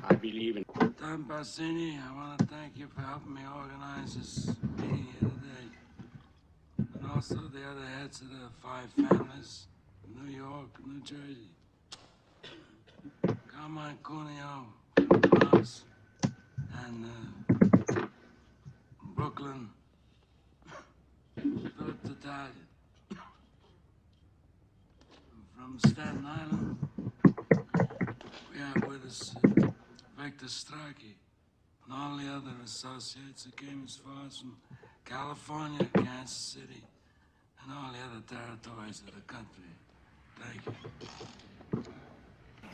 I believe in Don Bassini. I want to thank you for helping me organize this meeting here today. And also the other heads of the 5 families, New York, New Jersey. Carmine Cuneo from the Bronx and Brooklyn, Philip Tattaglia. From Staten Island, we have with us Victor Strachey and all the other associates that came as far as from California, Kansas City, and all the other territories of the country. Thank you.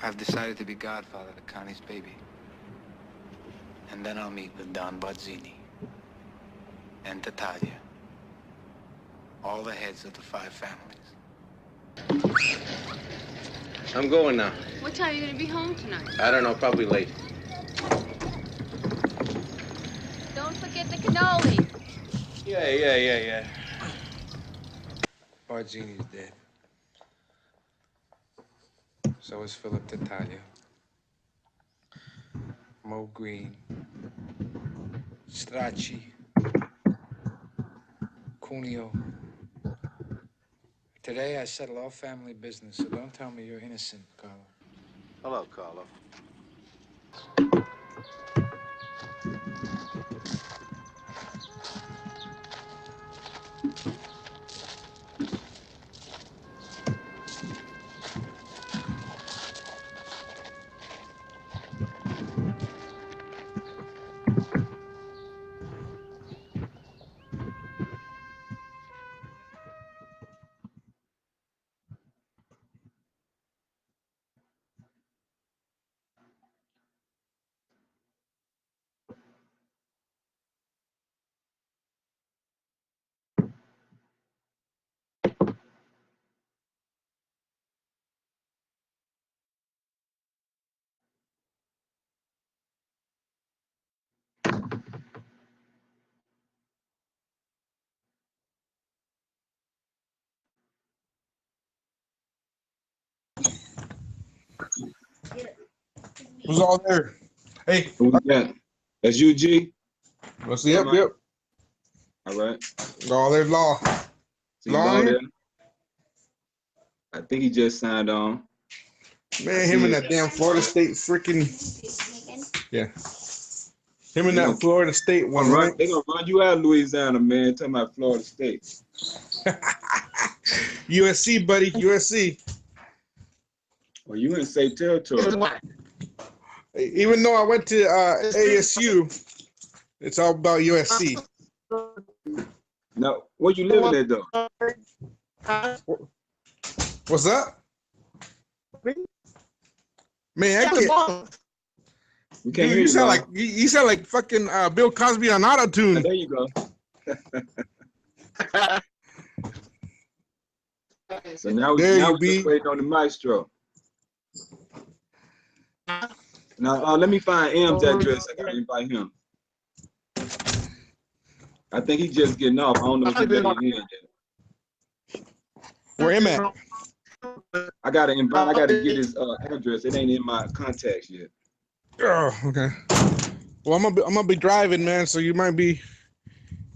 I've decided to be godfather to Connie's baby. And then I'll meet with Don Bazzini and Tattaglia. All the heads of the 5 families. I'm going now. What time are you going to be home tonight? I don't know, probably late. Don't forget the cannoli. Yeah. Barzini's dead. So is Philip Tattaglia. Mo Green. Strachey. Cuneo. Today I settle all family business, so don't tell me you're innocent, Carlo. Hello, Carlo. Who's all there? Hey, Who we got? That's you, G? what's the yep. All right. All there, Law. See Law there? here? I think he just signed on. Man, him and that damn Florida State freaking. Yeah. Him and that Florida State one, right? They're going to run you out of Louisiana, man. Talking about Florida State. USC, buddy. USC. Well, you in safe territory. Even though I went to ASU, it's all about USC. Now, where you living at, though? What's up? Man, I can't. We can't hear You you. Sound like fucking Bill Cosby on auto-tune. There you go. So now we're just waiting on the maestro. Now, let me find M's address. I got to invite him. I think he's just getting off. I don't know if he's getting in yet. Where him at? I got to invite. I got to get his address. It ain't in my contacts yet. Oh, okay. Well, I'm gonna be driving, man. So you might be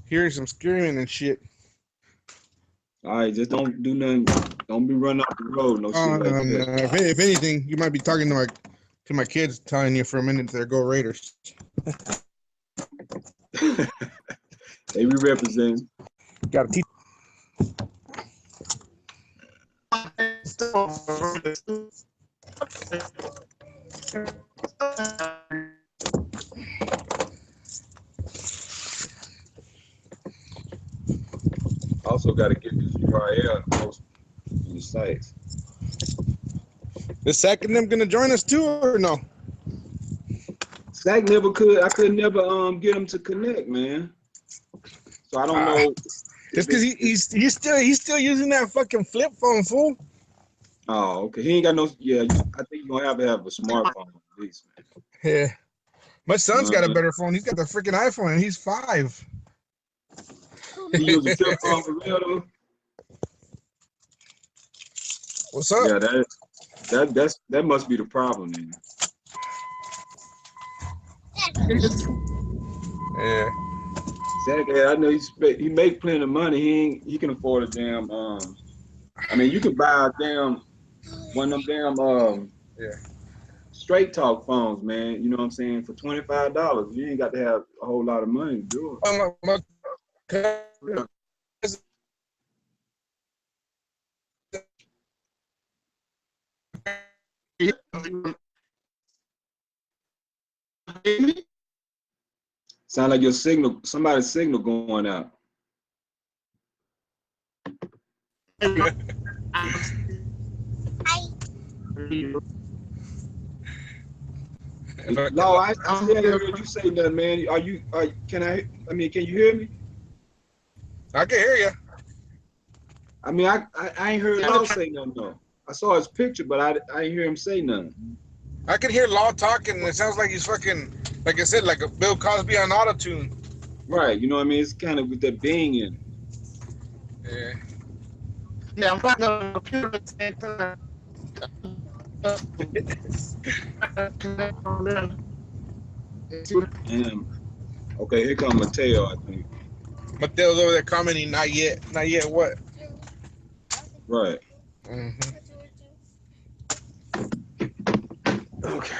hearing some screaming and shit. All right, just don't do nothing. Don't be running off the road. No shit like that. If anything, you might be talking to my kids, telling you for a minute they're Go Raiders. Hey, we represent. Got to teach. Also got to get this URL post in the sites. Is Sack and them gonna join us too, or no? Sack never could. I could never get him to connect, man. So I don't know. It's because he's still using that fucking flip phone, fool. Oh, okay. He ain't got no. Yeah, I think you're gonna have a smartphone at least, man. Yeah. My son's got a better phone. He's got the freaking iPhone, and he's 5. He use a flip phone for real though. What's up? Yeah, that must be the problem then. Yeah. Exactly. I know he make plenty of money. He can afford a damn I mean you could buy a damn one of them damn Yeah. straight talk phones, man. You know what I'm saying? For $25. You ain't got to have a whole lot of money to do My it. Sound like your signal, somebody's signal going out. No, I still heard you say nothing, man. Can you hear me? I can hear you. I mean, I ain't heard Law say nothing though. I saw his picture, but I ain't hear him say nothing. I can hear Law talking, and it sounds like he's fucking, like I said, like a Bill Cosby on auto-tune. Right, you know what I mean? It's kind of with that bang in it. Yeah. Yeah, I'm talking on the computer at the same time. Okay, here comes Mateo, I think. Mateo's over there commenting, not yet what? Right. Mm-hmm. Okay.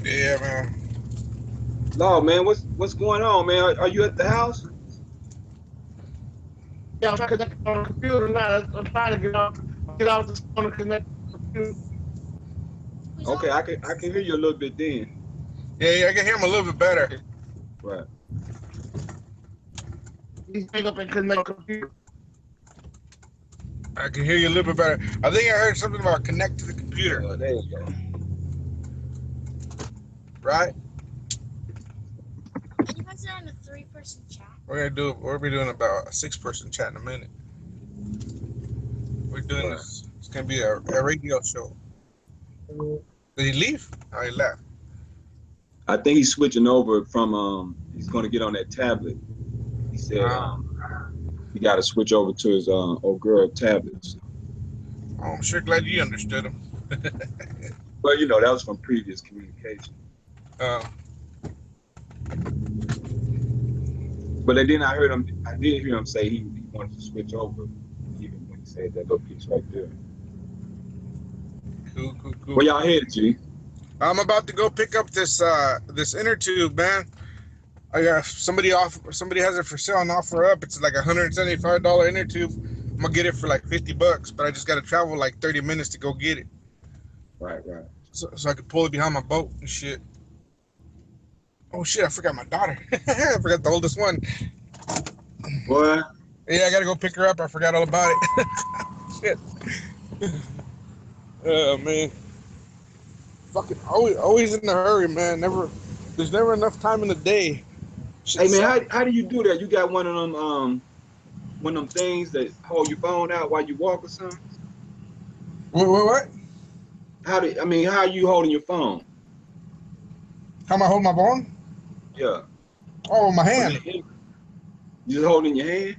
Yeah, man. Law, man, what's going on, man? Are you at the house? Yeah, I'm trying to connect on the computer now. I'm trying to get off the phone and connect to the computer. Okay, I can hear you a little bit then. Yeah, I can hear him a little bit better. Right. He's pick up and connect to the computer. I can hear you a little bit better. I think I heard something about connect to the computer. Oh, there you go. Right? Can you guys on a 3-person chat? We're gonna be doing about a 6-person chat in a minute. We're doing this. It's gonna be a radio show. Did he leave? Oh, he left. I think he's switching over from he's gonna get on that tablet. He said he gotta switch over to his old girl tablets. Oh, I'm sure glad you understood him. Well, you know, that was from previous communication. But then I did hear him say he wanted to switch over, even when he said that little piece right there. Cool. Where y'all headed, G? I'm about to go pick up this inner tube, man. I got somebody has it for sale and offer up. It's like $175 inner tube. I'm gonna get it for like $50, but I just gotta travel like 30 minutes to go get it. Right. So I could pull it behind my boat and shit. Oh shit, I forgot my daughter. I forgot the oldest one. Boy. Yeah, I gotta go pick her up. I forgot all about it. Shit. Oh man. Fucking always in a hurry, man. There's never enough time in the day. Hey man, how do you do that? You got one of them things that hold your phone out while you walk or something? What? How are you holding your phone? How am I holding my phone? Yeah. Oh, my hand. You just holding your hand?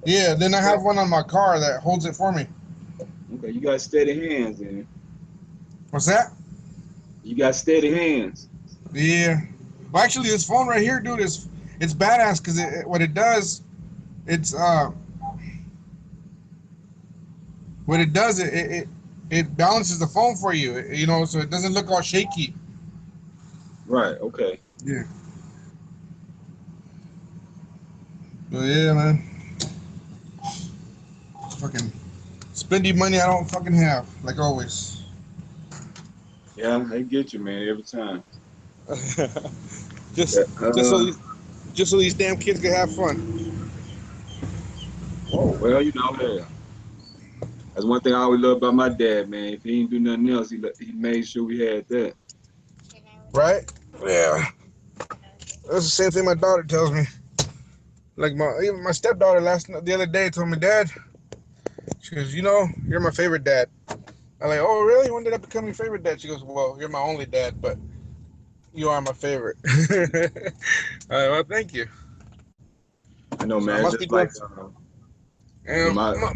Yeah, then I have one on my car that holds it for me. Okay, you got steady hands then. What's that? You got steady hands. Yeah. Well, actually, this phone right here, dude, it's badass because what it does, it balances the phone for you, you know, so it doesn't look all shaky. Right. Okay. Yeah. But yeah, man. Fucking spending money I don't fucking have, like always. Yeah, I get you, man, every time. just so these damn kids can have fun. Oh well, you know, yeah. That's one thing I always loved about my dad, man. If he didn't do nothing else, he made sure we had that. Right? Yeah. That's the same thing my daughter tells me. Like even my stepdaughter the other day told me, Dad, she goes, you know, you're my favorite dad. I'm like, oh really? When did I become your favorite dad? She goes, well, you're my only dad, but You are my favorite. All right, well, thank you. I know, So I man. It's must be just doing, like my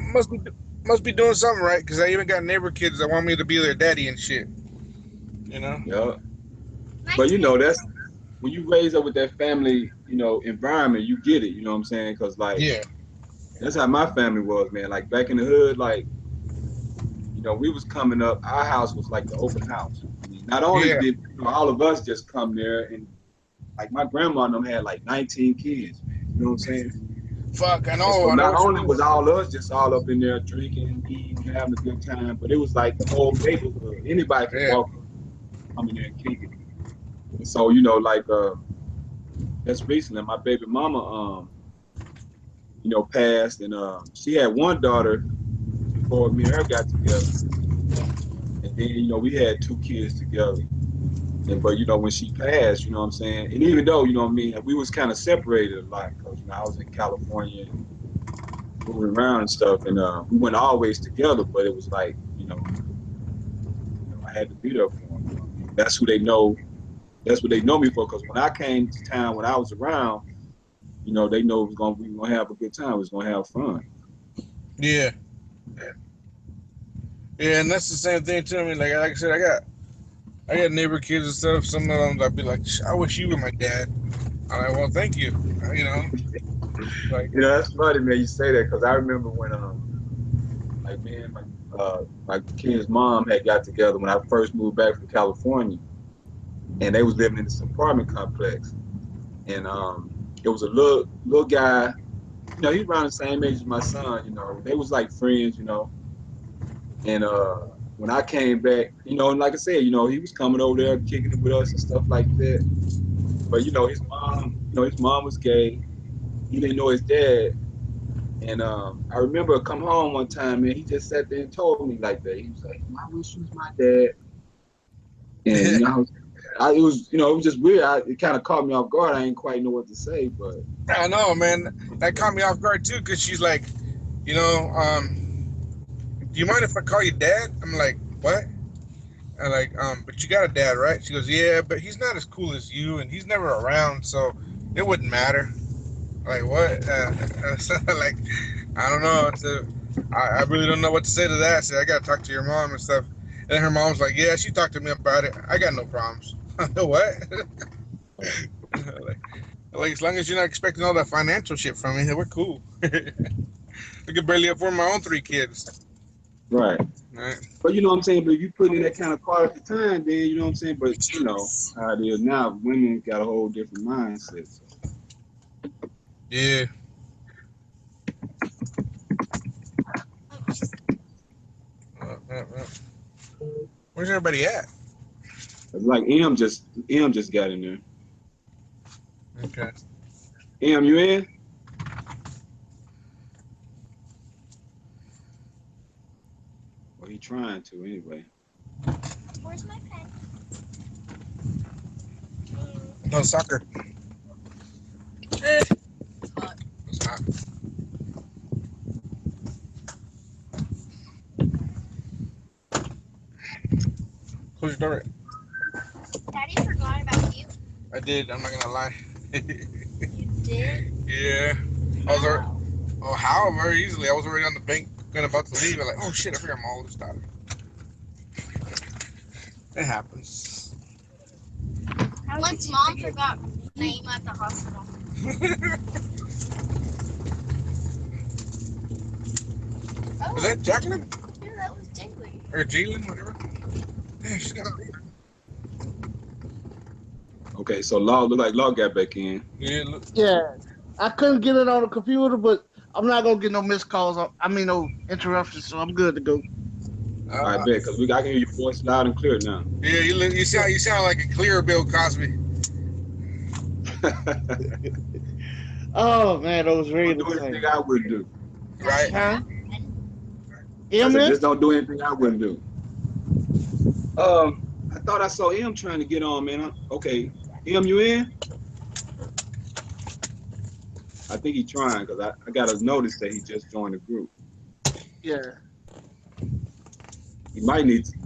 must be doing something right because I even got neighbor kids that want me to be their daddy and shit. You know? yeah. But you know, that's when you raise up with that family, you know, environment, you get it. You know what I'm saying? Because like Yeah. that's how my family was, man. Like back in the hood, like you know, we was coming up. Our house was like the open house. I mean, not only Yeah. did all of us just come there, and like my grandma and them had like 19 kids, man. You know what I'm saying? Fuck, I And so know. I know not what you only mean. was all of us just all up in there drinking, eating, having a good time, but it was like the whole neighborhood. Anybody could Yeah. walk in, come in there and kick it. And so, you know, like just recently my baby mama you know, passed and she had one daughter before me and her got together. And then, you know, we had two kids together. And but you know, when she passed, you know what I'm saying? And even though, you know what I mean, we was kind of separated a lot because you know, I was in California and moving around and stuff, and we went always together, but it was like, I had to be there for them. You know what I mean? That's who they know. That's what they know me for. Because when I came to town, when I was around, you know, they know we were gonna have a good time. We was gonna have fun. Yeah. Yeah, and that's the same thing too. I mean, like I said, I got neighbor kids and stuff. Some of them I'd be like, I wish you were my dad. I'm like, well, thank you. You know, like, You know, that's funny, man. You say that because I remember when like me and my kid's mom had got together when I first moved back from California, and they was living in this apartment complex, and it was a little guy. You know, he's around the same age as my son. You know, they was like friends. You know, and when I came back, you know, and like I said, you know, he was coming over there kicking it with us and stuff like that. But you know, his mom was gay. He didn't know his dad. And I remember come home one time, and he just sat there and told me like that. He was like, "I wish you was my dad." And you know, it was, you know, it was just weird. It kind of caught me off guard. I didn't quite know what to say, but I know, man. That caught me off guard too, because she's like, you know, do you mind if I call you dad? I'm like, what? I'm like, but you got a dad, right? She goes, yeah, but he's not as cool as you, and he's never around, so it wouldn't matter. Like, what? Like, I don't know. I really don't know what to say to that. I said, I got to talk to your mom and stuff. And her mom's like, yeah, she talked to me about it. I got no problems. What? like, as long as you're not expecting all that financial shit from me, we're cool. I could barely afford my own 3 kids. right. Right? But you know what I'm saying. But if you put in that kind of quality time, then you know what I'm saying. But you know how it is now. Women got a whole different mindset. So. Yeah. Where's everybody at? Like M just got in there. Okay. M, you in? Well, he trying to anyway. Where's my pen? No soccer. It's hot. Close your door. Daddy forgot about you. I did. I'm not gonna lie. You did? Yeah. I was already, oh, how? Very easily. I was already on the bank, going about to leave. I'm like, oh shit, I forgot my oldest daughter. It happens. Once mom forgot Naima at the hospital. Was that Jacqueline? Yeah, that was Jaylee. Or Jalen, whatever? Yeah, she's got Okay, so Law look like Law got back in. Yeah, look. Yeah, I couldn't get it on the computer, but I'm not gonna get no missed calls. I mean, no interruptions, so I'm good to go. I bet, because I can hear your voice loud and clear now. Yeah, you sound like a clear Bill Cosby. Oh man, that was very Don't do anything entertaining. I wouldn't do. Right? Huh? I said, M? just don't do anything I wouldn't do. I thought I saw M trying to get on, man. Okay, M, you in? I think he's trying because I got a notice that he just joined the group. Yeah. He might need to.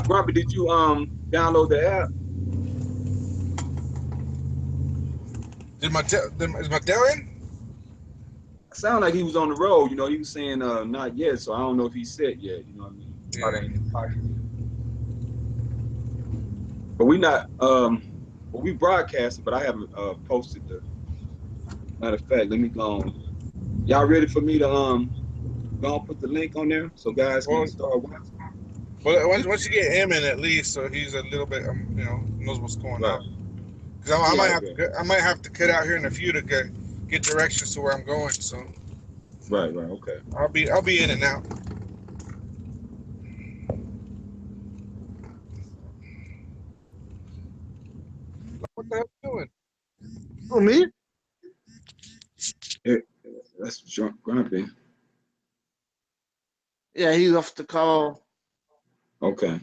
Grumpy, did you download the app? Is Mateo in? Sound like he was on the road. You know, he was saying not yet, so I don't know if he's set yet. You know what I mean? Yeah. Ain't in pocket. But we not well, we broadcasted, but I haven't posted the. Matter of fact, let me go on. Y'all ready for me to go and put the link on there so guys can start watching? Well, once you get him in at least, so he's a little bit, you know, knows what's going on. Because I might have to cut out here in a few to get directions to where I'm going. So. Right. Okay. I'll be in and out. What the hell you doing? Who, me? Yeah, that's Grumpy. Yeah, he off the call. Okay. Let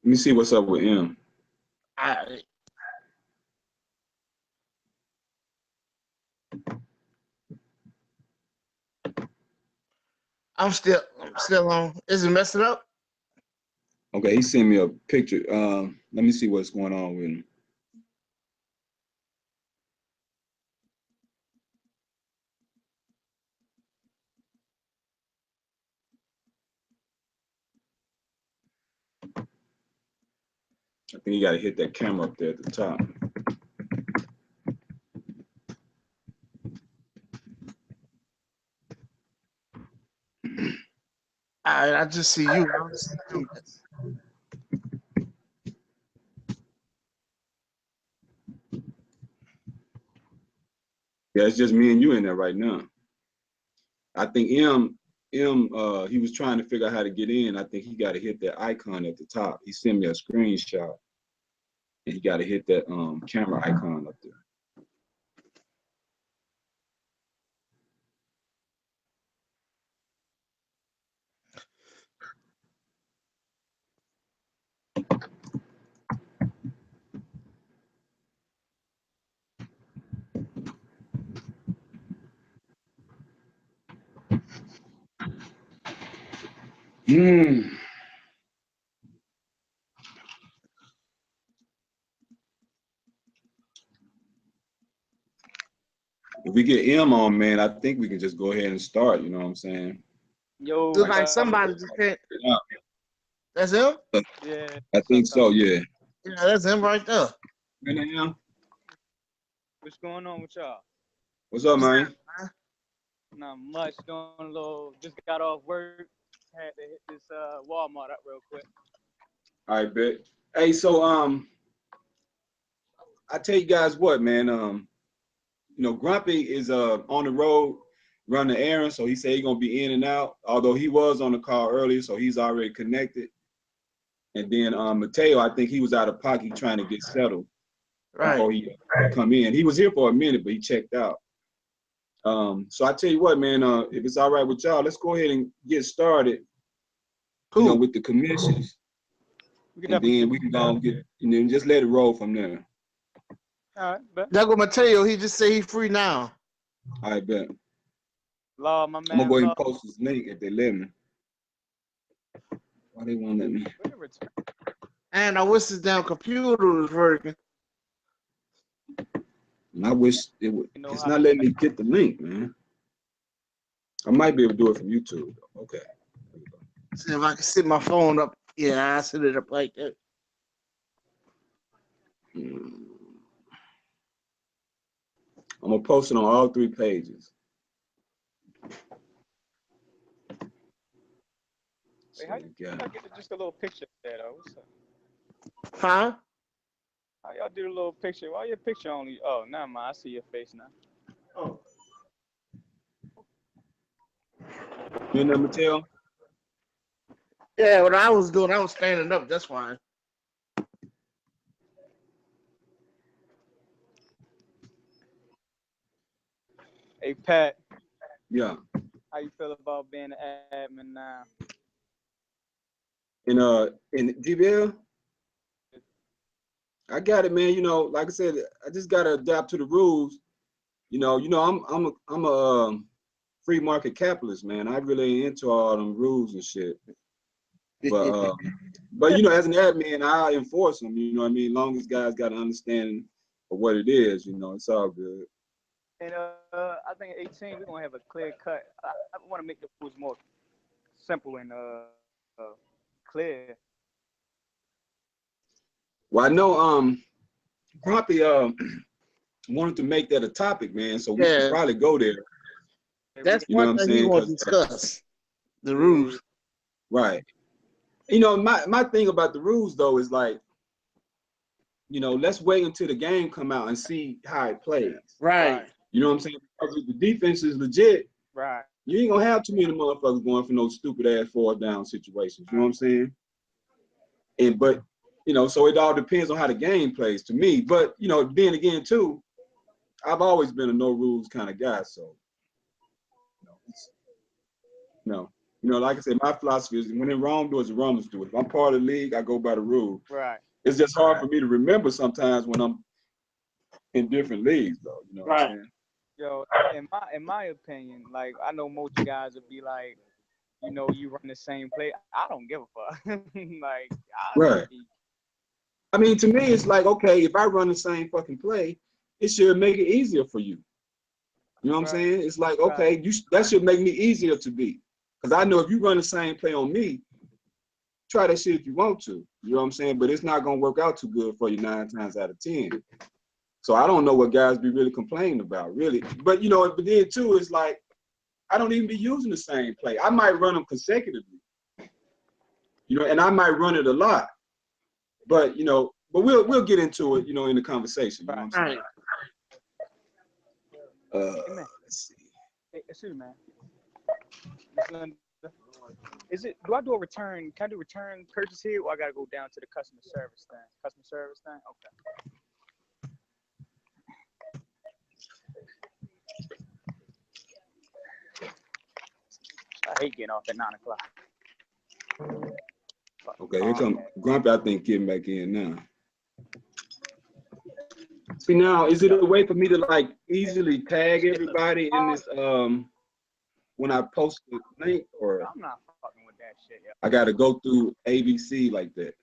me see what's up with him. I'm still on. Is it messing up? Okay, he sent me a picture. Let me see what's going on with him. I think you got to hit that camera up there at the top. I just see you. Yeah, it's just me and you in there right now. I think M, he was trying to figure out how to get in. I think he got to hit that icon at the top. He sent me a screenshot, and he got to hit that camera icon up there. If we get M on, man, I think we can just go ahead and start. You know what I'm saying? Yo, Looks like somebody just can't. Yeah. That's him? Yeah. I think so, yeah. Yeah, that's him right there. What's going on with y'all? What's up, man? Not much. Doing a little. Just got off work. Had to hit this Walmart up real quick. All right, bet. Hey, so I tell you guys what, man. You know, Grumpy is on the road running errands, so he said he's gonna be in and out. Although he was on the call earlier, so he's already connected. And then Mateo, I think he was out of pocket trying to get settled before he come in. He was here for a minute, but he checked out. So I tell you what, man. If it's all right with y'all, let's go ahead and get started. Cool. You know, with the commissions, and then we can go and get, and then just let it roll from there. All right, bet. That go Mateo. He just say he's free now. All right, bet. Law, my man. I'm gonna go ahead and post this link if they let me. Why they won't let me? And I wish this damn computer was working. And I wish it would. It's not letting me get the link, man. I might be able to do it from YouTube. Okay. See if I can sit my phone up. Yeah, I set it up like that. I'm gonna post it on all 3 pages. Wait, how you get just a little picture there though? What's up? Huh? How y'all do a little picture? Why your picture only? Oh, never mind. I see your face now. Oh. You know, Mateo? Yeah, what I was doing, I was standing up. That's why. Hey, Pat. Yeah. How you feel about being an admin now? In GBL? I got it, man. You know, like I said, I just gotta adapt to the rules. You know, I'm a free market capitalist, man. I really ain't into all them rules and shit. But you know, as an admin, I enforce them. You know what I mean? As long as guys got an understanding for what it is. You know, it's all good. And I think at 18 we're gonna have a clear cut. I want to make the rules more simple and clear. Well, I know Grumpy wanted to make that a topic, man. So we should probably go there. That's You know one what I'm thing he saying? want to discuss. The rules. Right. You know, my thing about the rules though is like, you know, let's wait until the game come out and see how it plays. Right. You know what I'm saying? Because if the defense is legit, right, you ain't gonna have too many motherfuckers going for no stupid ass 4th down situations. You know what I'm saying? And but you know, so it all depends on how the game plays to me. But you know, then again too, I've always been a no rules kind of guy. So you know, like I said, my philosophy is when in Rome, do as the Romans do it. If I'm part of the league, I go by the rule. Right. It's just hard for me to remember sometimes when I'm in different leagues, though. You know what I'm saying? Yo, in my opinion, like I know most guys would be like, you know, you run the same play. I don't give a fuck. Like, Right. I mean, to me, it's like, okay, if I run the same fucking play, it should make it easier for you. You know what I'm saying? It's like, okay, that should make me easier to beat. Because I know if you run the same play on me, try that shit if you want to. You know what I'm saying? But it's not going to work out too good for you 9 times out of 10. So I don't know what guys be really complaining about, really. But, you know, but then, too, it's like, I don't even be using the same play. I might run them consecutively. You know, and I might run it a lot. But, you know, but we'll get into it, you know, in the conversation. You know what I'm saying? Let's see. Hey, excuse me, man. Do I do a return? Can I do return purchase here, or I gotta go down to the customer service thing? Customer service thing? Okay. I hate getting off at 9 o'clock. Okay, here come Grumpy, I think, getting back in now. See, now, is it a way for me to, like, easily tag everybody in this, when I post the link, or I'm not fucking with that shit, yo. I got to go through ABC like that?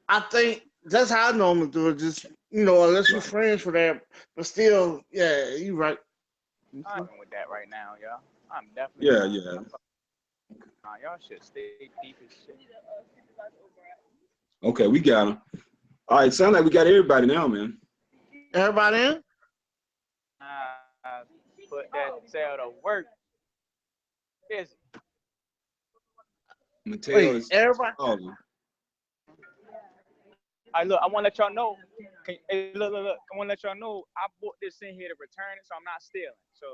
I think that's how I normally do it. Just, you know, unless you're friends for that, but still, yeah, you right. I'm fucking with that right now, yo. I'm definitely. Yeah. Nah, y'all should stay deep as shit. Okay, we got them. All right, sound like we got everybody now, man. Everybody in? Put that tail to work. Busy. Mateo is everybody. calling. Look, I want to let y'all know. Hey, look. I want to let y'all know I bought this in here to return it, so I'm not stealing. So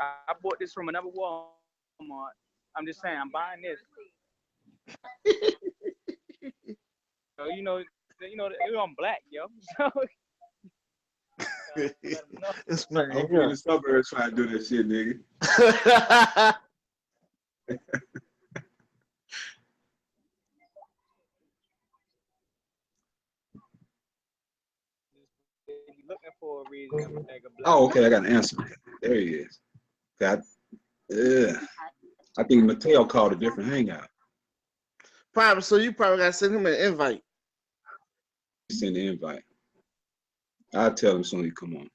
I bought this from another Walmart. I'm just saying, I'm buying this. So you know, I'm black, yo. So it's man. I'm in the suburbs trying to do that shit, nigga. looking for a reason. Oh, okay, I got an answer. There he is. I think Mateo called a different hangout. Probably, so you probably got to send him an invite. Send the invite. I'll tell him soon as he come on.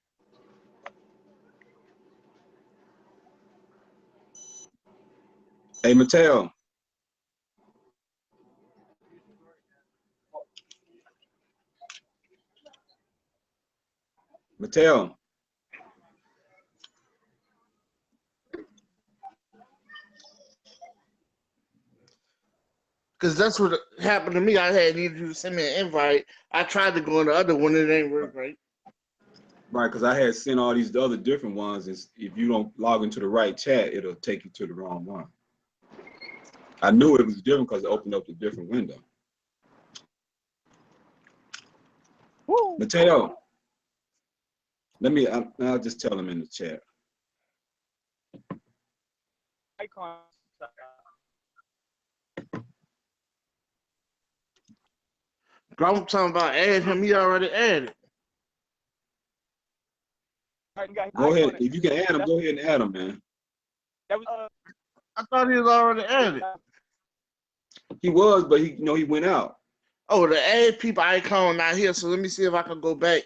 Hey, Mateo. Mateo. Because that's what happened to me. I had needed you to send me an invite. I tried to go in the other one, it ain't work right. Right, because I had sent all these other different ones. If you don't log into the right chat, it'll take you to the wrong one. I knew it was different because it opened up a different window. Woo. Mateo, I'll just tell him in the chat. I'm talking about add him. He already added. Go ahead. If you can add him, go ahead and add him, man. I thought he was already added. He was, but he went out. Oh, the add people icon not here. So let me see if I can go back.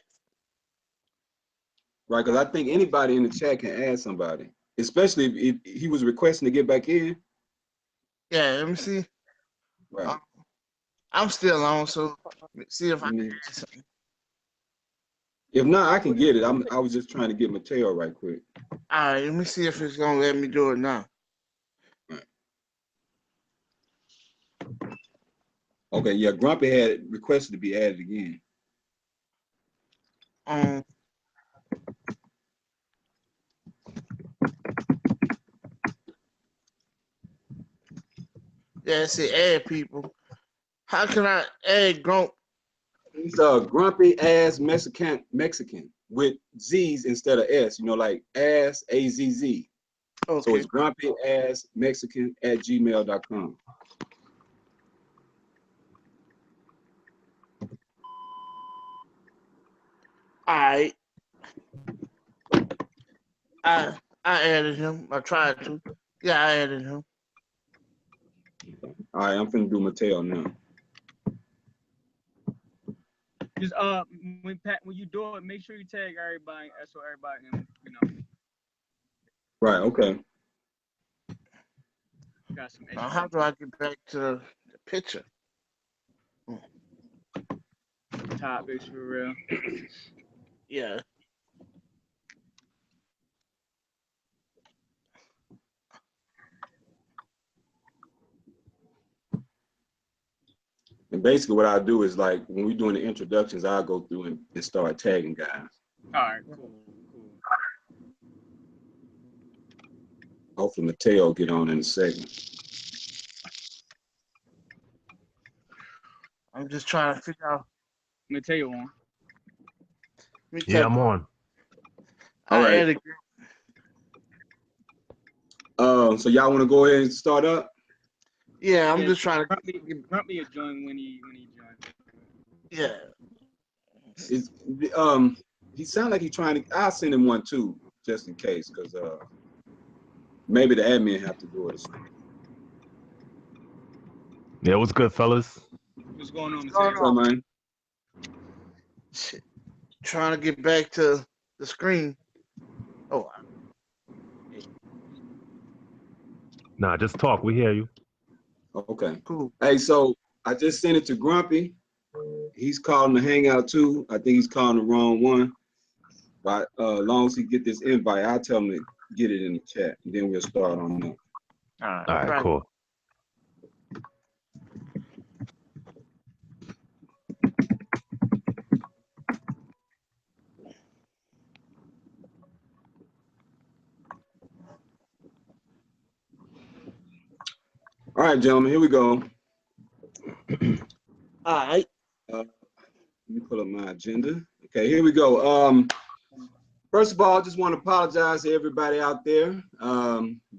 Right, because I think anybody in the chat can add somebody, especially if he was requesting to get back in. Yeah, let me see. Right. I'm still on, so let's see if I can add something. If not, I can get it. I was just trying to get Mateo right quick. All right, let me see if it's gonna let me do it now. Right. Okay, yeah, Grumpy had requested to be added again. Yeah, it said add people. How can I add Grump? He's a grumpy ass Mexican with Z's instead of S, you know, like ass AZZ. Okay. So it's grumpy ass Mexican at gmail.com. All right. I added him. I tried to. Yeah, I added him. All right, I'm finna do Mateo now. Just when you do it, make sure you tag everybody so everybody can, you know. Right, okay. Got some Now, how do I get back to the picture? topics for real. Yeah. And basically what I do is like when we're doing the introductions, I'll go through and start tagging guys. All right, cool. Hopefully Mateo get on in a second. I'm just trying to figure out. Mateo on. Yeah, I'm on. All right. So y'all want to go ahead and start up? Yeah, I'm just trying to. Grumpy will join when he joins. Yeah. It's, he sounds like he's trying to. I'll send him one too, just in case, because maybe the admin have to do it. Yeah, what's good, fellas? What's going on, Mateo? Man? Shit. Trying to get back to the screen. Oh. Nah, just talk. We hear you. Okay. Cool. Hey, so I just sent it to Grumpy. He's calling the hangout too. I think he's calling the wrong one. But as long as he get this invite, I'll tell him to get it in the chat, and then we'll start on that. All right, cool. All right, gentlemen, here we go. All right. Let me pull up my agenda. Okay, here we go. First of all, I just want to apologize to everybody out there.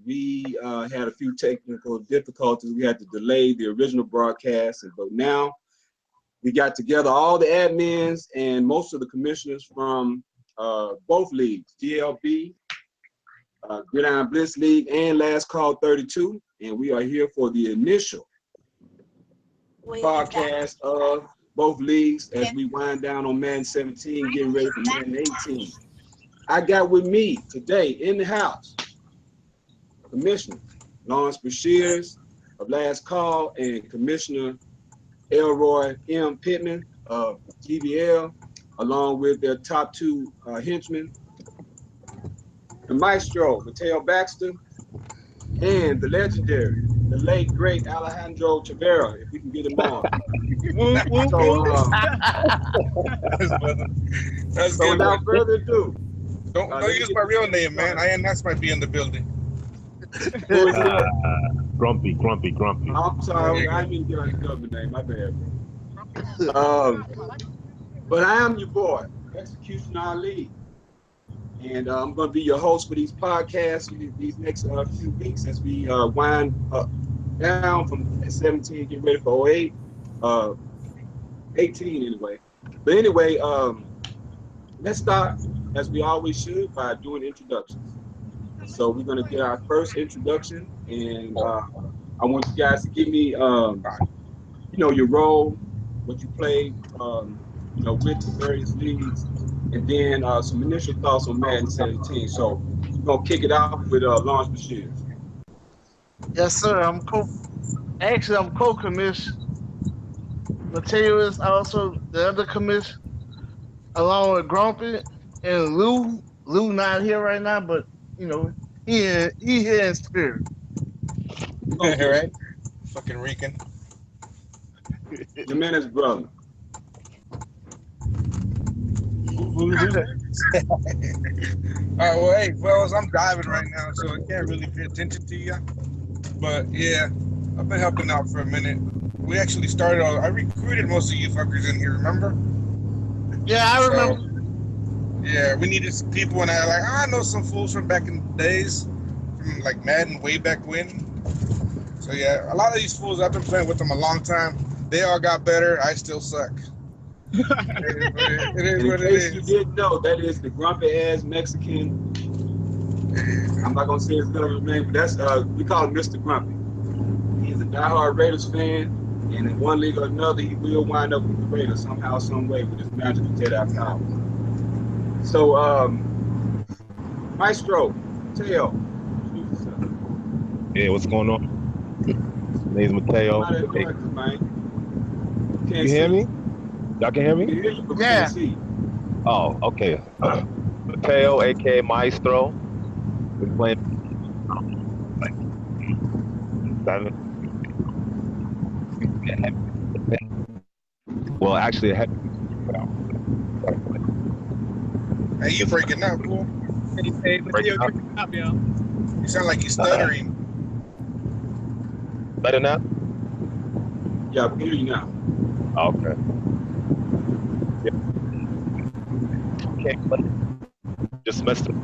We had a few technical difficulties. We had to delay the original broadcast, but now we got together all the admins and most of the commissioners from both leagues, GLB, Gridiron Blitz League, and Last Call 32, and we are here for the initial podcast of both leagues as we wind down on Madden 17, getting ready for Madden 18. I got with me today in the house, Commissioner Lawrence Bashirs of Last Call and Commissioner Elroy M. Pittman of GBL, along with their top two henchmen, the maestro, Mateo Baxter, and the legendary, the late, great Alejandro Chavera, if we can get him on. That's so good. without further ado, don't use my real name, man. INS might be in the building. Grumpy. I'm sorry, I didn't mean to get on the government name. My bad, bro. But I am your boy, Execution Ali. And I'm going to be your host for these podcasts these next few weeks as we wind down from 17, get ready for 08, 18 anyway. But anyway, let's start, as we always should, by doing introductions. So we're going to get our first introduction, and I want you guys to give me, your role, what you played, you know, with the various leagues, and then some initial thoughts on Madden 17. So we're gonna kick it off with Lawrence Bashir. Yes, sir. I'm co-commiss. Mateo is also the other commiss, along with Grumpy and Lou. Lou not here right now, but you know he here in spirit. Okay. Right? Fucking Rican. Your man is brother. Who do that? All right, well, hey, fellas, I'm driving right now, so I can't really pay attention to you. But yeah, I've been helping out for a minute. We actually started. I recruited most of you fuckers in here. Remember? Yeah, I remember. Yeah, we needed some people, and I know some fools from back in the days, from like Madden way back when. So yeah, a lot of these fools, I've been playing with them a long time. They all got better. I still suck. It is In what it case is. you didn't know, that is the grumpy ass Mexican. I'm not gonna say his other name, but that's we call him Mr. Grumpy. He's a diehard Raiders fan, and in one league or another, he will wind up with the Raiders somehow, some way with his magical Jedi power. So, Maestro, Mateo, introduce yourself. Yeah, what's going on? My name's Mateo. Come out of the Hey, darkness, man. you hear me? Y'all can hear We me? can hear you, but we Yeah. can't see you. Oh, okay. Mateo, aka Maestro. Been playing like 7. Well, actually, I had. Hey, you breaking up, fool? Hey, Mateo, get up, yo. You sound like you're stuttering. Better now? Yeah, we can hear you now. Okay. Yeah. Can't play. Just messed up.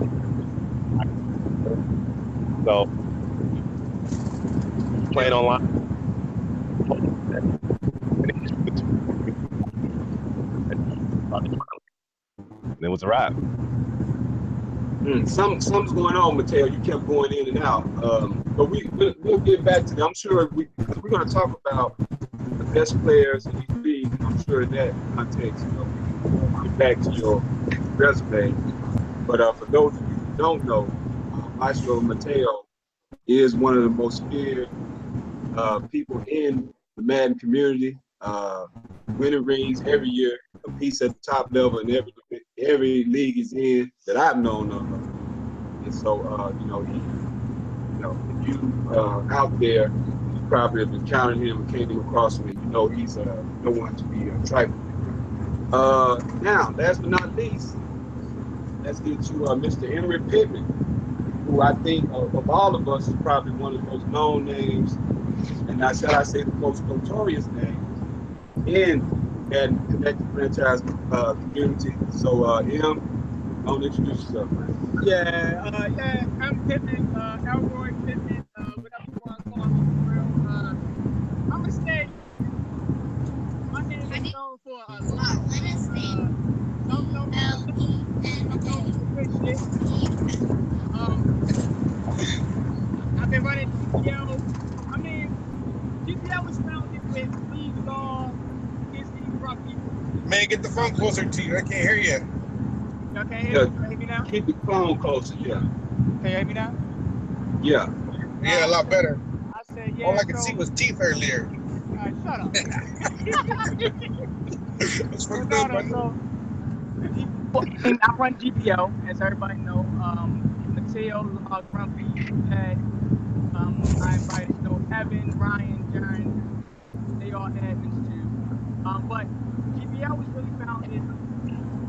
So, playing online. And it was a wrap. Something's going on, Mateo. You kept going in and out. But we'll get back to that. I'm sure we're going to talk about the best players in each league. And I'm sure in that context, you know, we'll get back to your resume. But for those of you who don't know, Maestro Mateo is one of the most feared people in the Madden community. Winning rings every year, competes at the top level in every league he's in that I've known of. And so, you know, if you out there, you probably have encountered him and came across him, and you know he's no one to be trifled with. Now, last but not least, let's get to Mr. Henry Pittman, who I think of all of us is probably one of the most known names, and I say the most notorious names in that connected franchise community. So, M, don't introduce yourself, man. Yeah, I'm Pittman, Elroy Pittman, whatever you want to call me for real. I'm gonna say my name is known for a lot. Some know me for good shit. I've been running GPL. I mean, GPL was founded with Lee Law, Disney, Rocky. Man, get the phone closer to you. I can't hear you. Y'all can't hear me now? Keep the phone closer, yeah. Can you hear me now? Yeah. Yeah, a lot better. I said, yeah. All I could see was teeth earlier. Alright, shut up. It's fucked up, man. So, I run GPO, as everybody know. Mateo, Grumpy, Ed. I invited, you know, Evan, Ryan, John. They all admins too. But GPL was really founded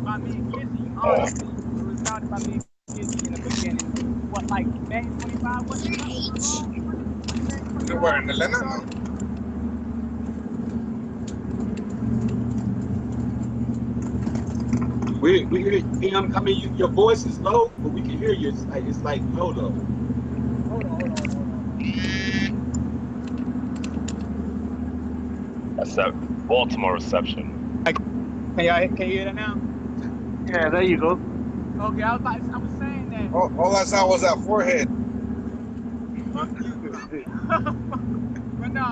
by me and Kizzy, honestly. It was founded by me and Kizzy in the beginning. What, like May 25? What's it? You're wearing the Lena? We hear him. I mean, your voice is low, but we can hear you. It's like low though. Hold on. That's that Baltimore reception. Can you hear that now? Yeah, there you go. Okay, I was saying that. All I saw was that forehead. Fuck you. But no,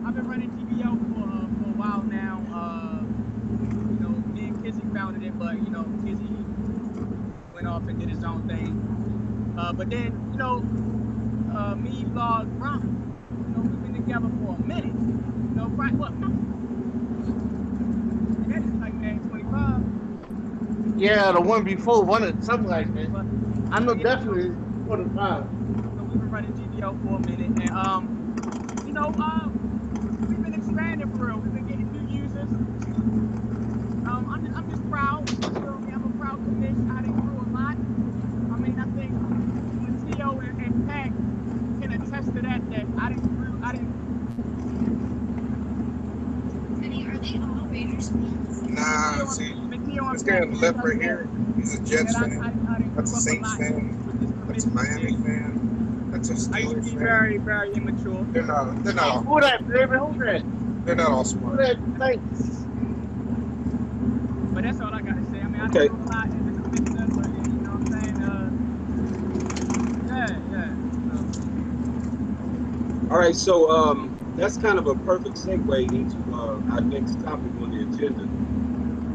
I've been running GBO for a while now. but you know, Kizzy went off and did his own thing. But then, you know, me, Law, Grump, you know, we've been together for a minute. You know, right? What? That is like man, 25. Yeah, the one before, something like that. But, I know yeah, definitely 45. So we've been running GBO for a minute, and you know, we've been expanding for real. We've been getting new users. I'm just proud. You feel me? I'm a proud commission. I didn't grow a lot. I mean, I think Mateo and Pat can attest to that. That I didn't. Penny, are they all Raiders fans? Nah, see, Mateo this and guy Pat on the left right can here, he's a Jets fan. That's a Saints fan. That's a Miami fan. That's a I used to Steelers be fan. very, very immature. They're not all. Who that, baby? Who that? They're not all Who smart. that? Thanks. But that's all I gotta say. I mean, I Okay. didn't do a lot as a commissioner, but you know what I'm saying? Yeah. All right, so that's kind of a perfect segue into our next topic on the agenda,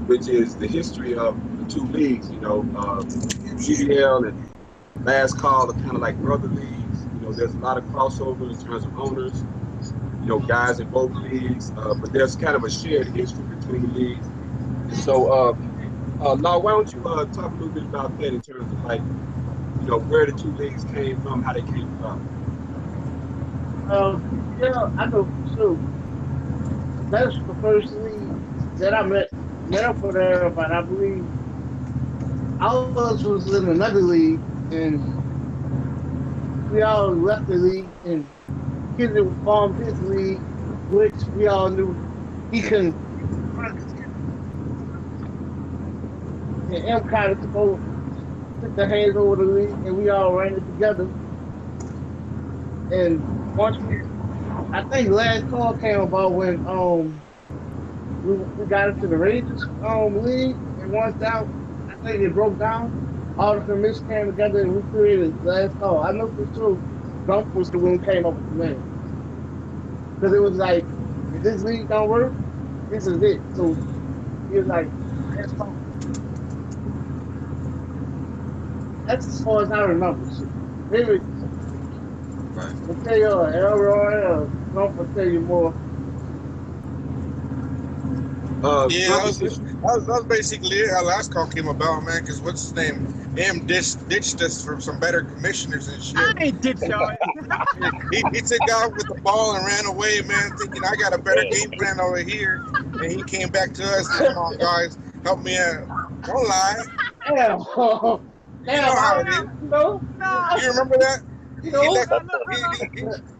which is the history of the two leagues. You know, GBL and Last Call are kind of like brother leagues. You know, there's a lot of crossover in terms of owners. You know, guys in both leagues, but there's kind of a shared history between the leagues. And so, Law, why don't you talk a little bit about that in terms of like, you know, where the two leagues came from, how they came about. Yeah, I know for sure. That's the first league that I met up for there, but I believe all of us was in another league, and we all left the league, and Kizzy formed his league, which we all knew he couldn't. And M kind of took the hands over the league, and we all ran it together. And once I think Last Call came about when we got into the Rangers league, and once that I think it broke down, all the commissions came together and we created Last Call. I know for sure Gump was the one who came up with the name, because it was like, if this league don't work, this is it. So he was like, Last Call. That's as far as I remember. Maybe I'll tell you, Elroy or Gump will tell you more. Yeah, that was basically it. How Last Call came about, man. Because what's his name? M ditched us for some better commissioners and shit. I ain't ditched y'all. he took out with the ball and ran away, man, thinking I got a better game plan over here. And he came back to us. Come on, guys, help me out. Don't lie. Yeah. You know how it is. No. You remember that? You know,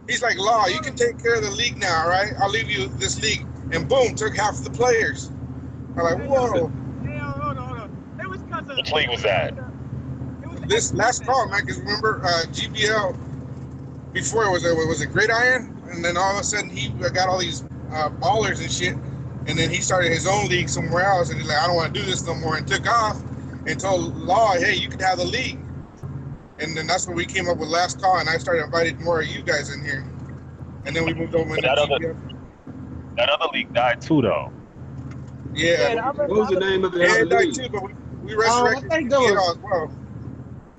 He's like, Law, you can take care of the league now, right? I'll leave you this league. And boom, took half of the players. I'm like, whoa. Hey, hold on. It was because of... Which league was that? This Last Call, man, because remember GBL, before it was a Gridiron? And then all of a sudden he got all these ballers and shit. And then he started his own league somewhere else. And he's like, I don't want to do this no more. And took off and told Law, hey, you can have the league. And then that's when we came up with Last Call, and I started inviting more of you guys in here. And then we moved over into GBL. That other league died too, though. Yeah. What was the name of the Yeah, other it died league? too, but we resurrected GBL as well.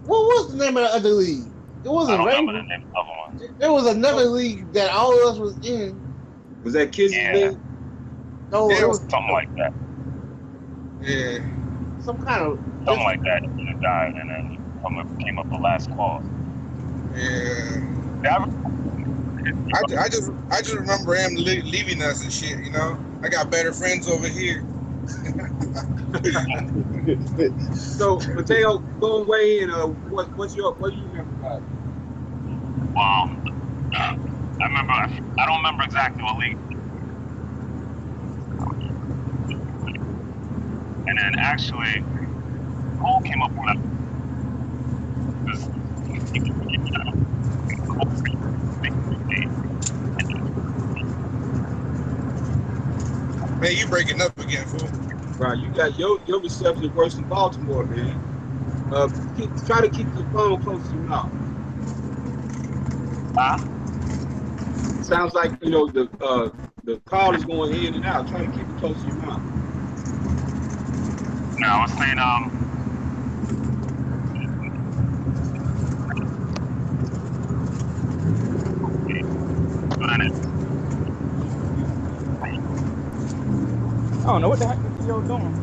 What was the name of the other league? It I wasn't don't remember Rangers. the name of the other one. There was another league that all of us was in. Was that Kizzy's league? No, Yeah, it was Something like that. Yeah. some kind of Something like that. It died, and then came up the Last Call. Yeah. Yeah, I just remember him leaving us and shit, you know? I got better friends over here. So, Mateo, go away and what do you remember about it? Well, I don't remember exactly what league. And then actually, Cole came up with it. Man, you breaking up again, fool. Right, you got your reception worse than Baltimore, man. Try to keep the phone close to your mouth. Sounds like the call is going in and out. Try to keep it close to your mouth. No, I was saying I don't know what the heck is Theo doing.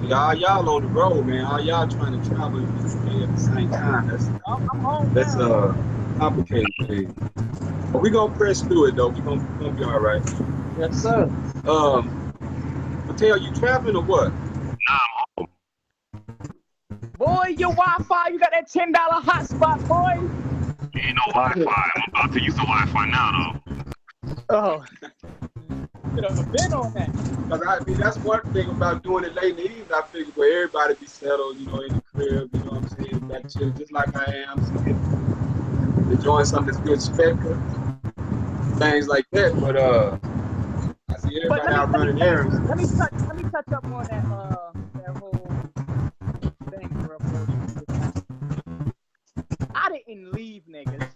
Y'all on the road, man. All y'all trying to travel at the same time. I'm home That's now. complicated thing. But we gonna press through it though. We gonna be all right. Yes, sir. Mateo, you traveling or what? Boy, your Wi-Fi, you got that $10 hotspot, boy. ain't no Wi-Fi. I'm about to use the Wi-Fi now, though. Oh. Could have been on that. Cause I mean, that's one thing about doing it late in the evening. I figure where everybody be settled, you know, in the crib, you know what I'm saying, back chilling just like I am, so enjoying some of this good spectrum, things like that. But I see everybody out running errands. Let me touch up on that whole thing real quick. I didn't leave, niggas.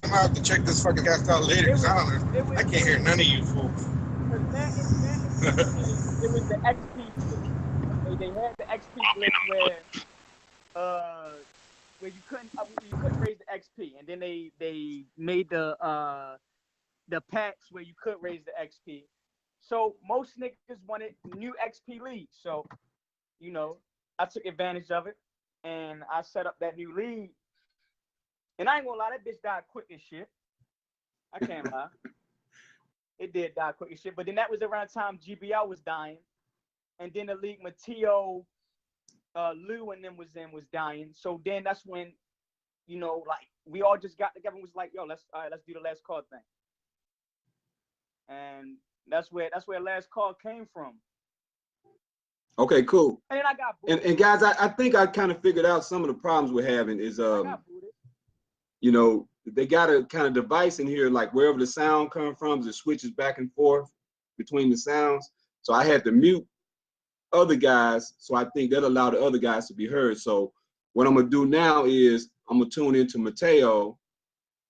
I'm gonna have to check this fucking cast out later because I can't hear none of you fools. It was the XP glitch. They had the XP glitch where you couldn't raise the XP, and then they made the packs where you could raise the XP. So most niggas wanted new XP leads. So, you know, I took advantage of it and I set up that new lead. And I ain't gonna lie, that bitch died quick as shit. I can't lie. It did die quick as shit. But then that was around the time GBL was dying. And then the league Mateo, Lou and them was dying. So then that's when, you know, like we all just got together and was like, yo, let's do the last call thing. And that's where last call came from. Okay, cool. And then I got booted. And guys, I think I kind of figured out some of the problems we're having is you know, they got a kind of device in here, like wherever the sound comes from, it switches back and forth between the sounds. So I had to mute other guys, so I think that allowed the other guys to be heard. So what I'm gonna do now is I'm gonna tune into Mateo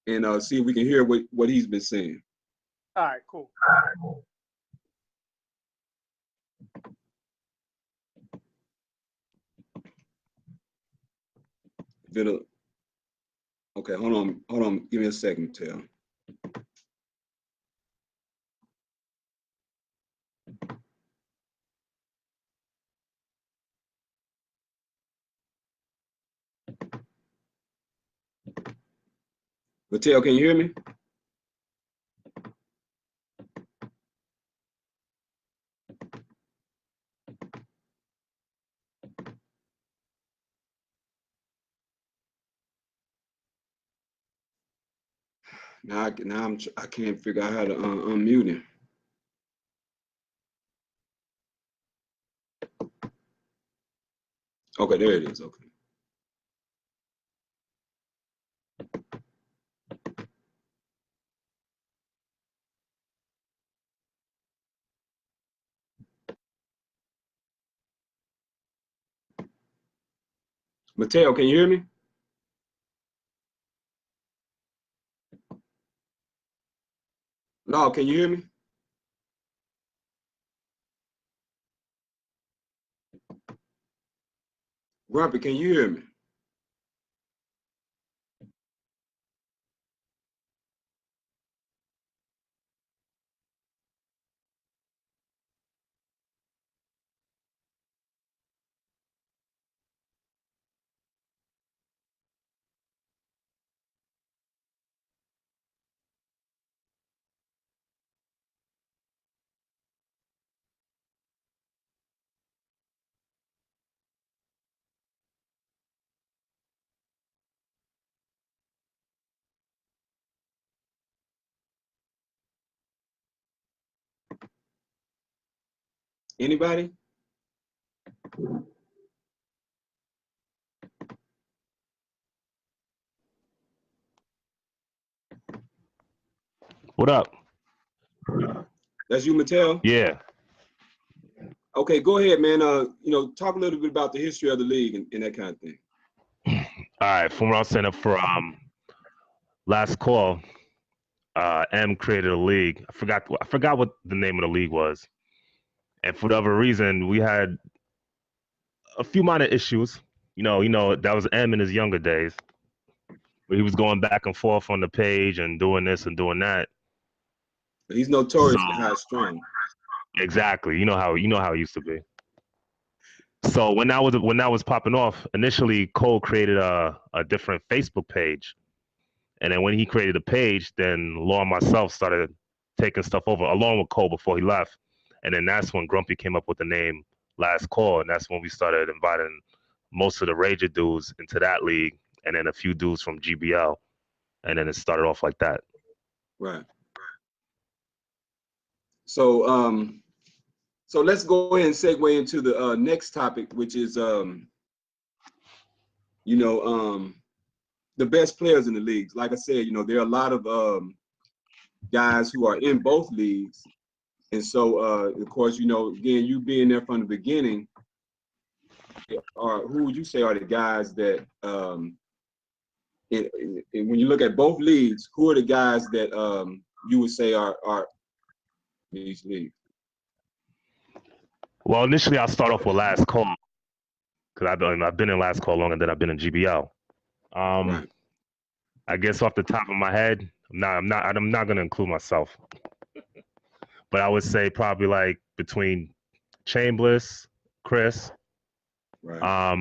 and see if we can hear what he's been saying. All right, cool. Okay, hold on, give me a second, Mateo. Mateo, can you hear me? I can't figure out how to unmute him. Okay, there it is. Okay. Mateo, can you hear me? No, can you hear me? Grumpy, can you hear me? Anybody? What up? That's you, Mateo? Yeah. Okay, go ahead, man. You know, talk a little bit about the history of the league and that kind of thing. All right. From what I was saying up for last call, M created a league. I forgot what the name of the league was. and for whatever reason, we had a few minor issues. That was M in his younger days, where he was going back and forth on the page and doing this and doing that. He's notoriously high strung. Exactly. You know how it used to be. So when that was popping off, initially Cole created a different Facebook page. And then when he created a page, then Law and myself started taking stuff over along with Cole before he left. And then that's when Grumpy came up with the name Last Call. And that's when we started inviting most of the Rager dudes into that league and then a few dudes from GBL. And then it started off like that. Right. So so let's go ahead and segue into the next topic, which is the best players in the leagues. Like I said, there are a lot of guys who are in both leagues. And so, of course, again, you being there from the beginning, who would you say are the guys that, when you look at both leagues, who are the guys that you would say are these leagues? Well, initially, I'll start off with Last Call because I've been in Last Call longer than I've been in GBL. Right. I guess off the top of my head, I'm not going to include myself, but I would say probably like between Chambliss, Chris, right. Let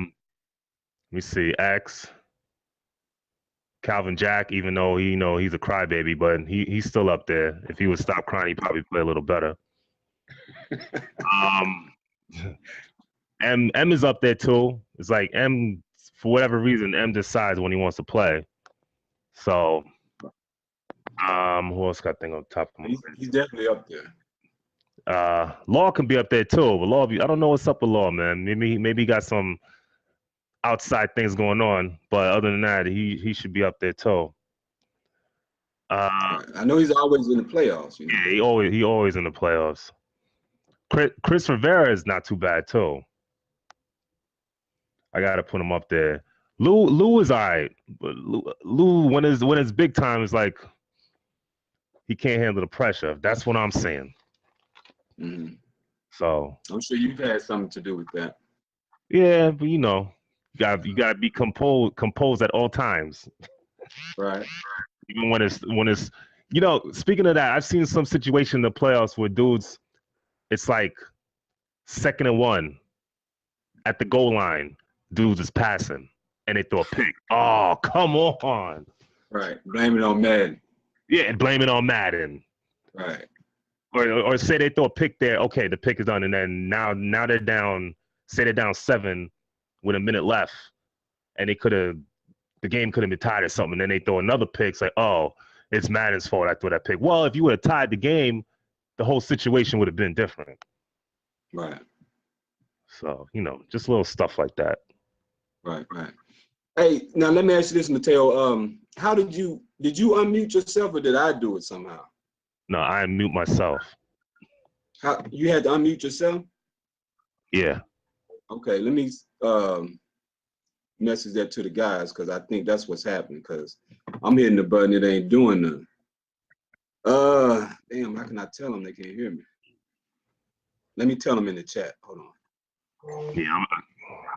me see, X, Calvin Jack. Even though he's a crybaby, but he's still up there. If he would stop crying, he'd probably play a little better. M is up there too. It's like M, for whatever reason, M decides when he wants to play. So, who else got thing on top of my head? He's definitely up there. Law can be up there too, but Law, I don't know what's up with Law, man. Maybe he got some outside things going on, but other than that, he should be up there too. I know he's always in the playoffs. Yeah, he always in the playoffs. Chris Rivera is not too bad too. I gotta put him up there. Lou is alright, but Lou when it's big time is like he can't handle the pressure. That's what I'm saying. Mm-hmm. So I'm sure you've had something to do with that. Yeah, but you gotta be composed at all times. Right. Even when it's speaking of that, I've seen some situation in the playoffs where dudes, it's like 2nd and 1 at the goal line, dudes is passing and they throw a pick. Oh, come on. Right. Blame it on Madden. Yeah, and blame it on Madden. Right. Or say they throw a pick there, okay, the pick is done, and then now they're down, say they're down 7 with a minute left, and the game could have been tied or something, and then they throw another pick. It's like, oh, it's Madden's fault I threw that pick. Well, if you would have tied the game, the whole situation would have been different. Right. So, just little stuff like that. Right. Hey, now let me ask you this, Mateo. How did you unmute yourself, or did I do it somehow? No, I unmute myself. How you had to unmute yourself? Yeah. Okay, let me message that to the guys, because I think that's what's happening, because I'm hitting the button, it ain't doing nothing. Damn, how can I tell them they can't hear me? Let me tell them in the chat. Hold on. Yeah,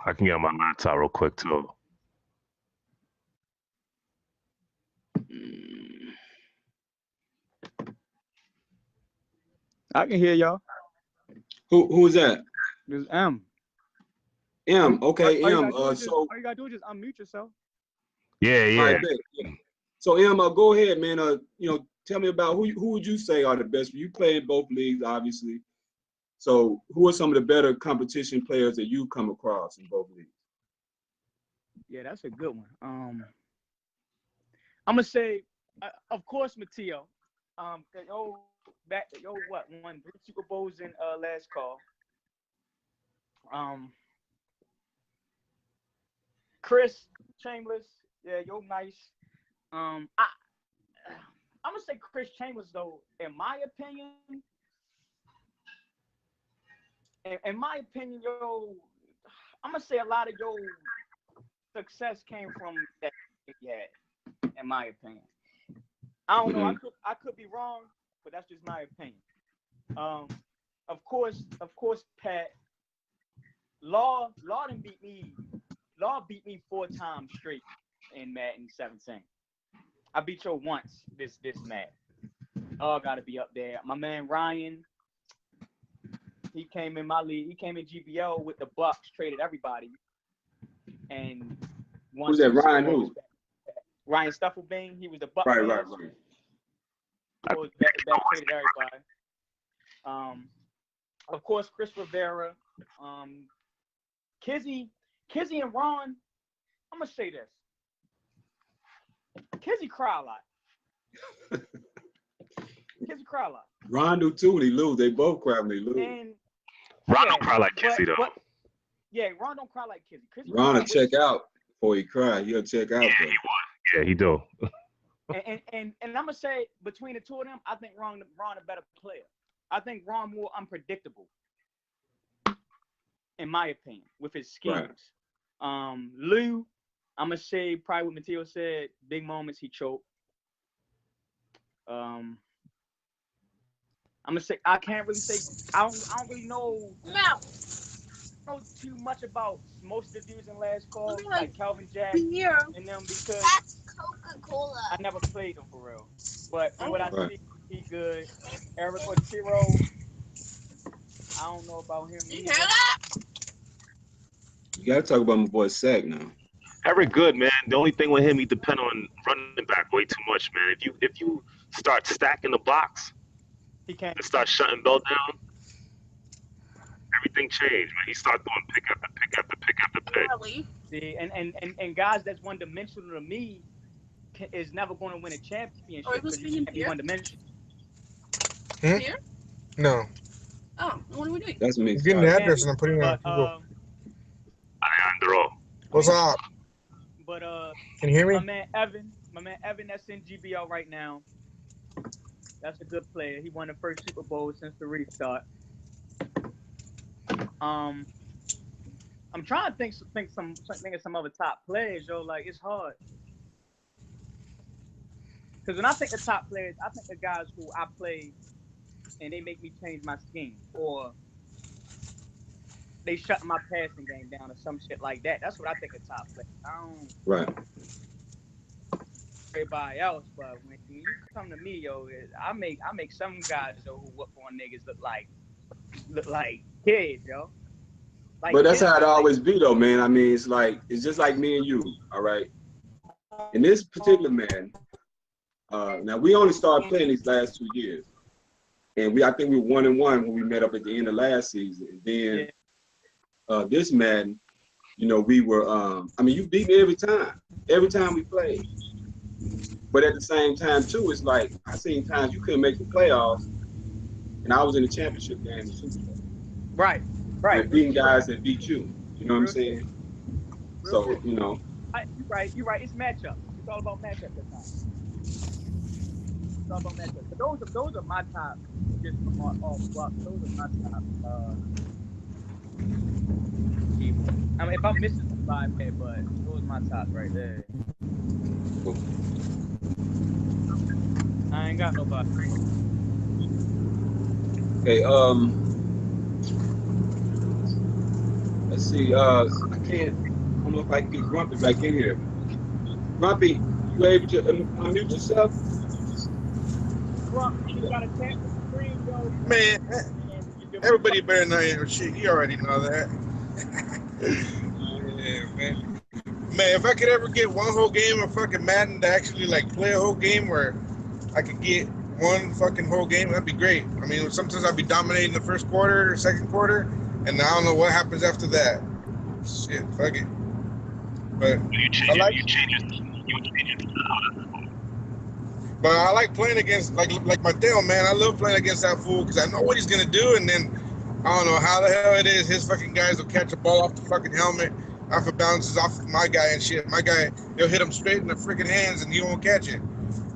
I can get on my laptop real quick too. I can hear y'all. Who is that? This is M. M. Okay, all M. all you gotta do is just unmute yourself. Yeah. All right, yeah. So M, go ahead, man. Tell me about who would you say are the best? You play in both leagues, obviously. So who are some of the better competition players that you come across in both leagues? Yeah, that's a good one. I'm gonna say, of course, Mateo. Won 3 Super Bowls in Last Call. Chris Chambliss, yeah, nice. I'm gonna say Chris Chambliss though. In my opinion, I'm gonna say a lot of your success came from that he had. In my opinion, I don't know. I could be wrong, but that's just my opinion. of course, Pat. Law done beat me. Law beat me 4 times straight in Madden 17. I beat you once this Madden. Oh, gotta be up there. My man Ryan, he came in my league. He came in GBO with the Bucks, traded everybody, and Who's that? Ryan who? Ryan Stuffelbane. He was the Bucks. Right. Back traded everybody. Of course, Chris Rivera, Kizzy and Ron. I'm gonna say this. Kizzy cry a lot. Kizzy cry a lot. Ron do too when he lose. They both cry when they lose. And Ron don't cry like Kizzy though. Yeah, Ron don't cry like Kizzy. Ron will check out before he cry. He'll check out. Yeah, he would. Yeah, he do. and I'm gonna say between the two of them, I think Ron a better player. I think Ron more unpredictable, in my opinion, with his schemes. Right. Lou, I'm gonna say probably what Mateo said. Big moments he choked. I'm gonna say I can't really say I don't really know too much about most of the dudes in Last Call, like Calvin Jack and them, because that's Coca-Cola. I never played them for real. But from what I see, he good. Eric Otero, I don't know about him. You hear that? You gotta talk about my boy Sack now. Eric good, man. The only thing with him, he depend on running back way too much, man. If you start stacking the box, he can't. And start shutting Bell down, everything changed, man. He started doing pick after pick. Really? See, and guys that's one dimensional to me is never going to win a championship because you can't be one dimensional. Here? No. Oh, what are we doing? That's me. I'm getting the address and I'm putting it on Google. Alejandro. What's up? But can you hear me? My man Evan that's in GBL right now. That's a good player. He won the first Super Bowl since the restart. I'm trying to think of some other top players, yo. Like, it's hard. Because when I think of top players, I think of guys who I play and they make me change my scheme, or they shut my passing game down or some shit like that. That's what I think of top players. I don't everybody else, but when you come to me, yo, I make some guys, yo, who whoop on niggas look like kids, yo. Like, but that's how it always be, though, man. I mean, it's just like me and you, all right? And this particular man, now we only started playing these last 2 years, and I think we were 1-1 when we met up at the end of last season. And then this man, you know, we were, I mean, you beat me every time we played. But at the same time, too, it's like I seen times you couldn't make the playoffs, and I was in the championship game. Right. And beating guys that beat you. You know what I'm saying? So, you know. You're right. It's matchup. It's all about matchup at times. It's all about matchup. But those are my top. Just from off block. Those are my top. I mean, if I'm missing somebody, man, but those are my top right there. Cool. I ain't got nobody. Okay, let's see, I don't know if I can get Grumpy back in here. Grumpy, you able to unmute yourself? Grumpy, you got a tap the screen, yo. Man, everybody better know your shit. You already know that. Yeah, man. Man, if I could ever get one whole game of fucking Madden to actually like play a whole game where I could get one fucking whole game, that'd be great. I mean, sometimes I'd be dominating the first quarter or second quarter, and I don't know what happens after that. Shit, fuck it. But you change it. But I like playing against like Mateo, man. I love playing against that fool because I know what he's gonna do, and then I don't know how the hell it is. His fucking guys will catch a ball off the fucking helmet, off it bounces off of my guy and shit. My guy, he'll hit him straight in the freaking hands, and he won't catch it.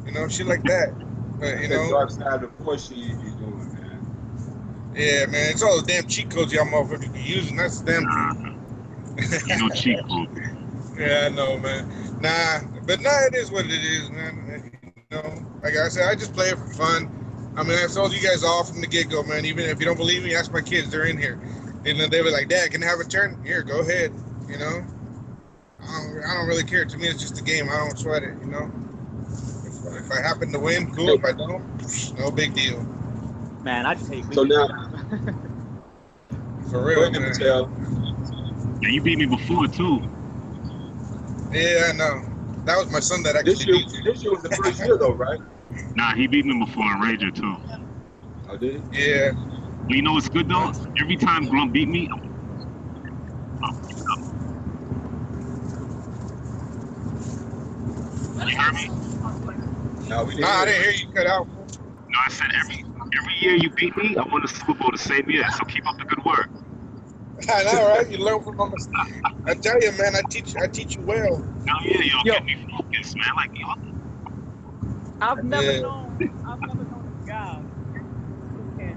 You know, shit like that. But you know, dark side of the force you doing, man. Yeah, man. It's all the damn cheat codes y'all motherfuckers be using. That's the damn truth. You know, cheat code. Yeah, I know, man. Nah, it is what it is, man. You know, like I said, I just play it for fun. I mean, I told you guys all from the get-go, man. Even if you don't believe me, ask my kids. They're in here. And then they were like, Dad, can I have a turn? Here, go ahead. You know? I don't really care. To me, it's just a game. I don't sweat it, you know? If I happen to win, cool. If I don't, no big deal. Man, I just hate So now, For real, man. Yeah, you beat me before too. Yeah, I know. That was my son that actually beat you. This year was the first year, though, right? Nah, he beat me before in Ranger too. Oh, did he? Yeah. But you know what's good though? Every time Grump beat me, you heard me? No, we didn't. Nah, I didn't hear you cut out. No, I said every year you beat me, I won the Super Bowl the same year. So keep up the good work. I know, right? You learn from my mistakes. I tell you, man, I teach you well. Hell yeah, yo, get me focused, man. Like, yo, I've never Yeah. known a guy who can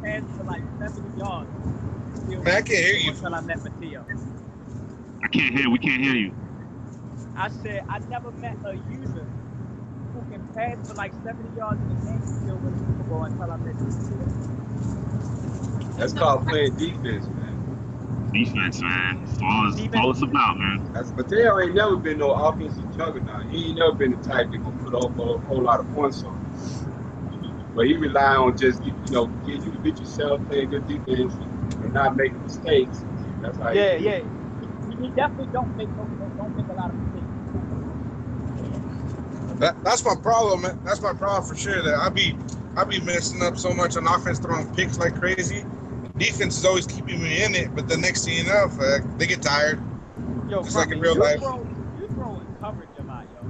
pass for like 70 yards. Man, I can't hear you. Until I met Mateo. I can't hear. We can't hear you. I said I never met a user who can pass for like 70 yards in the game and still win the Super Bowl until I met Mateo. That's called playing defense, man. Defense, man. That's all it's about, man. That's Mateo ain't never been no offensive juggernaut. He ain't never been the type that gonna put up a whole lot of points on. But he rely on just get you to beat yourself, playing good defense, and not making mistakes. That's how. Yeah. He definitely don't make a lot of mistakes. That's my problem, man. That's my problem for sure. That I be messing up so much on offense, throwing picks like crazy. Defense is always keeping me in it, but the next thing you know, they get tired. Yo, just like in real life. You throwing coverage a lot, yo.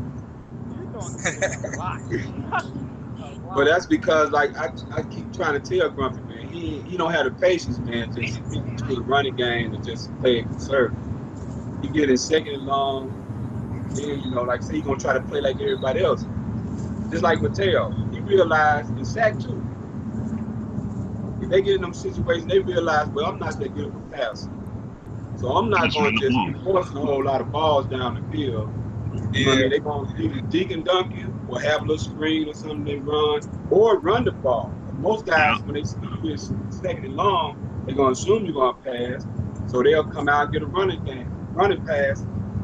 You throwing coverage a lot. But that's because, like, I keep trying to tell Grumpy, man, he don't have the patience, man, just to get into the running game and just play it conservative. He get in second and long, then, like, say he gonna try to play like everybody else. Just like Mateo, he realized in sack too. If they get in them situations, they realize, well, I'm not that good of a passer. So I'm not going to just be forcing a whole lot of balls down the field. You know what I mean? They're going to either dig and dunk you or have a little screen or something they run or run the ball. Most guys, when they see you is second and long, they're going to assume you're going to pass. So they'll come out and get a running pass,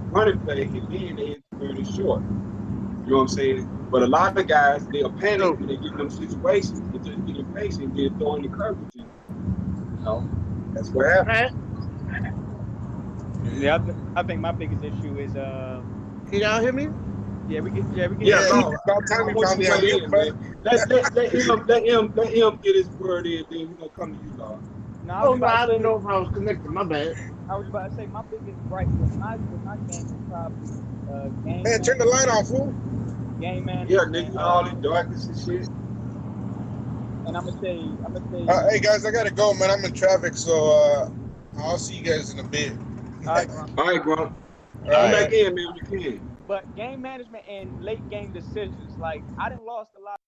running play, and then they turn it short. You know what I'm saying? But a lot of guys, they'll panic when they get in them situations. They just get impatient and get throwing the curve at you. That's what happens. Yeah, I think my biggest issue is Can y'all hear me? Yeah, we can. Yeah, no, about time we found let him get his word in, then we're gonna come to you, dog. No, I didn't know if I was connected. My bad. I was about to say my biggest gripe with my game is probably game. Man, turn the light on, fool. Game man. Yeah, nigga, all the darkness and shit. And I'm gonna say. Hey guys, I gotta go, man. I'm in traffic, so I'll see you guys in a bit. All right, Grunt. All right, Grunt. All Come right. back in, man. You can. But game management and late game decisions, like I done lost a lot.